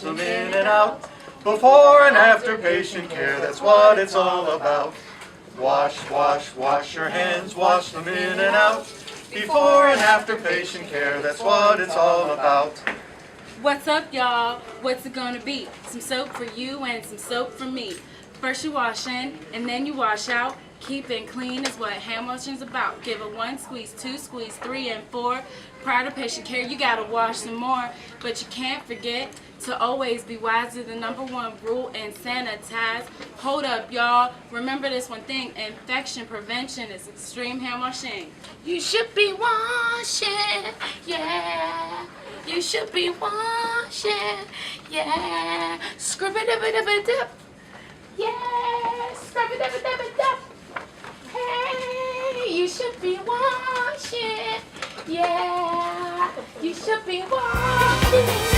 them in and out. Before and after patient care, that's what it's all about. Wash, wash, wash your hands, wash them in and out. Before and after patient care, that's what it's all about. What's up, y'all? What's it gonna be? Some soap for you and some soap for me. First you wash in, and then you wash out. Keeping clean is what hand washing's about. Give it 1 squeeze, 2 squeeze, 3 and 4. Prior to patient care, you gotta wash some more. But you can't forget to always be wise to the #1 rule and sanitize. Hold up, y'all. Remember this one thing. Infection prevention is extreme hand washing. You should be washing, yeah. You should be washing, yeah. Scrub-a-dub-a-dub-a-dub. Yeah, scrub-a-dub-a-dub-a-dub. Hey, you should be washing, yeah. You should be washing.